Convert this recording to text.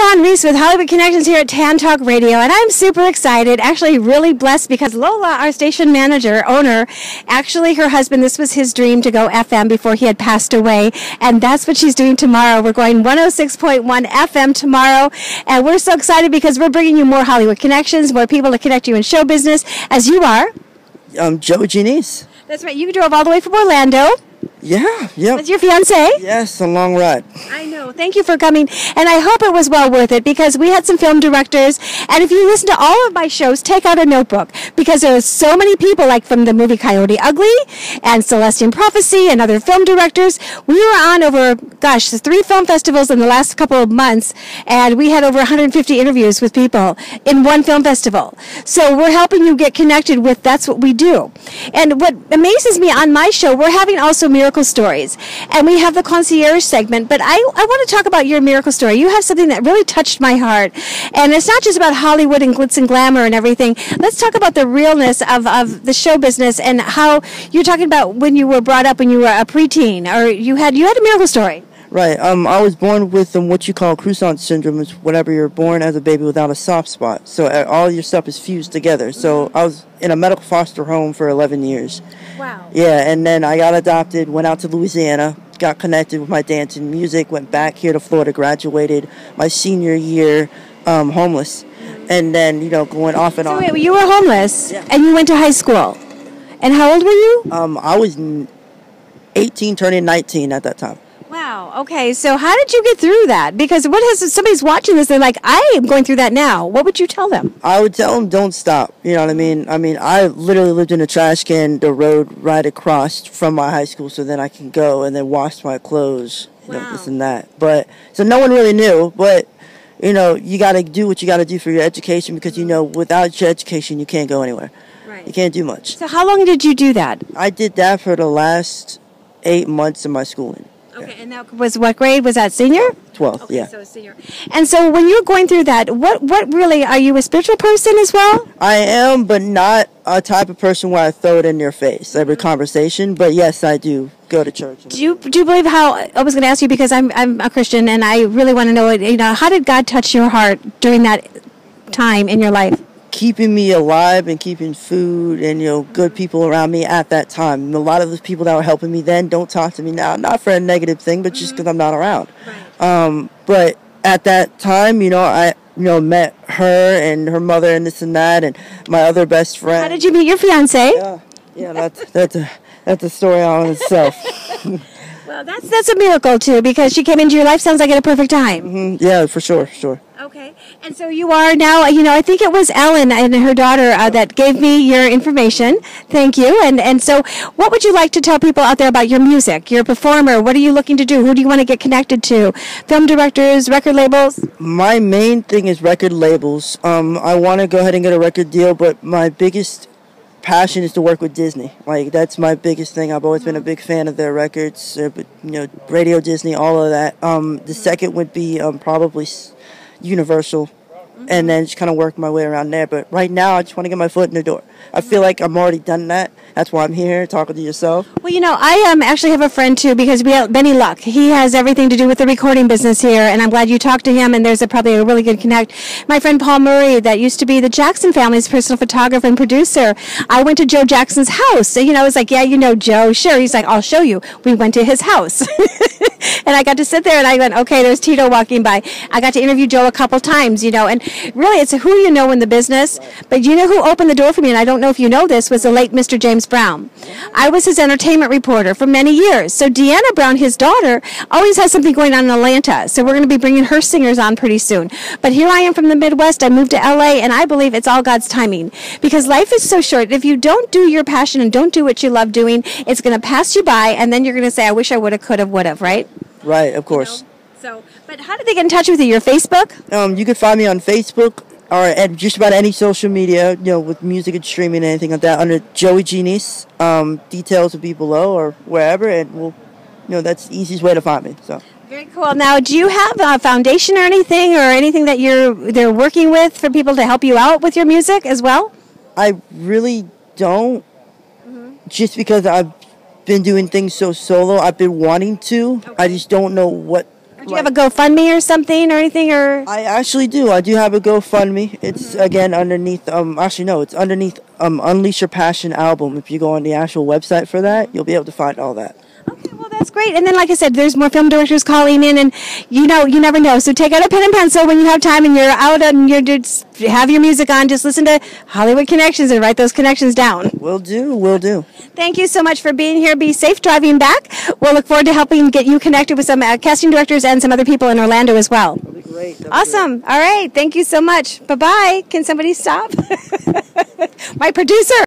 Dawn Reese with Hollywood Connections here at Tan Talk Radio, and I'm super excited, actually really blessed, because Lola, our station manager, owner, actually her husband, this was his dream to go FM before he had passed away, and that's what she's doing tomorrow. We're going 106.1 FM tomorrow, and we're so excited because we're bringing you more Hollywood Connections, more people to connect you in show business, as you are. Joey G Neas. That's right, you drove all the way from Orlando. Yeah. With your fiance? Yes, a long ride. I know. Thank you for coming. And I hope it was well worth it, because we had some film directors. And if you listen to all of my shows, take out a notebook, because there are so many people, like from the movie Coyote Ugly and Celestian Prophecy and other film directors. We were on over, 3 film festivals in the last couple of months, and we had over 150 interviews with people in one film festival. So we're helping you get connected with, that's what we do. And what amazes me on my show, we're having also miracle stories, and we have the concierge segment, but I want to talk about your miracle story. You have something that really touched my heart, and it's not just about Hollywood and glitz and glamour and everything. Let's talk about the realness of the show business, and how you're talking about when you were brought up when you were a preteen, or you had a miracle story. Right. I was born with what you call croissant syndrome, is whenever you're born as a baby without a soft spot. So all your stuff is fused together. So I was in a medical foster home for 11 years. Wow. Yeah, and then I got adopted, went out to Louisiana, got connected with my dance and music, went back here to Florida, graduated my senior year, homeless. And then, going off and on. So wait, you were homeless, yeah, and you went to high school. And how old were you? I was 18, turning 19 at that time. Wow. Okay. So how did you get through that? Because if somebody's watching this, they're like, I am going through that now. What would you tell them? I would tell them, don't stop. You know what I mean? I literally lived in a trash can the road right across from my high school, so then I can go and then wash my clothes, this and that. But so no one really knew, but you got to do what you got to do for your education, because without your education you can't go anywhere. Right. You can't do much. So how long did you do that? I did that for the last 8 months of my schooling. Okay, and that was what grade? Was that senior? 12th, okay, yeah. So senior. And so when you're going through that, what really, are you a spiritual person as well? I am, but not a type of person where I throw it in their face every conversation. But yes, I do go to church. Do you believe how, I was going to ask you, because I'm a Christian, and I really want to know, how did God touch your heart during that time in your life? Keeping me alive and keeping food and good people around me at that time. A lot of the people that were helping me then don't talk to me now, not for a negative thing, but just because I'm not around. Right. But at that time, I met her and her mother and this and that, and my other best friend. How did you meet your fiance? Yeah, that's a story on itself. Well, that's a miracle too, because she came into your life, sounds like at a perfect time. Mm-hmm. Yeah, for sure. Okay, and so you are now, I think it was Ellen and her daughter that gave me your information. Thank you. And so what would you like to tell people out there about your music? You're a performer. What are you looking to do? Who do you want to get connected to? Film directors, record labels? My main thing is record labels. I want to go ahead and get a record deal, but my biggest passion is to work with Disney. Like, that's my biggest thing. I've always been a big fan of their records, Radio Disney, all of that. The second would be probably Universal, and then just kind of work my way around there. But right now, I just want to get my foot in the door. I feel like I'm already done that. That's why I'm here talking to yourself. Well, I actually have a friend too, because we have Benny Luck. He has everything to do with the recording business here, and I'm glad you talked to him, and there's probably a really good connect. My friend Paul Murray, that used to be the Jackson family's personal photographer and producer. I went to Joe Jackson's house. So, I was like, yeah, Joe. Sure. He's like, I'll show you. We went to his house. And I got to sit there, and I went, okay, there's Tito walking by. I got to interview Joe a couple times, and really it's who you know in the business. But who opened the door for me, and I don't know if you know this, was the late Mr. James Brown. I was his entertainment reporter for many years. So Deanna Brown, his daughter, always has something going on in Atlanta. So we're going to be bringing her singers on pretty soon. But here I am from the Midwest. I moved to LA, and I believe it's all God's timing, because life is so short. If you don't do your passion and don't do what you love doing, it's going to pass you by, and then you're going to say, I wish I would have, could have, would have, right? Right, of course. So, but how did they get in touch with you? Your Facebook? You can find me on Facebook or at just about any social media, with music and streaming and anything like that, under Joey G Neas. Details will be below or wherever, and that's the easiest way to find me. So. Very cool. Now, do you have a foundation or anything that they're working with for people to help you out with your music as well? I really don't, just because I've been doing things so solo. I've been wanting to. Okay. I just don't know what Do you have a GoFundMe or something or anything? Or I actually do. I do have a GoFundMe. It's again underneath. Actually, no, it's underneath. Unleash Your Passion album. If you go on the actual website for that, you'll be able to find all that. Okay, well, that's great. And then, like I said, there's more film directors calling in, and you never know. So take out a pen and pencil when you have time and you're out and you have your music on. Just listen to Hollywood Connections and write those connections down. Will do. Thank you so much for being here. Be safe driving back. We'll look forward to helping get you connected with some casting directors and some other people in Orlando as well. That'll be great. Awesome. All right. Thank you so much. Bye-bye. Can somebody stop? My producer.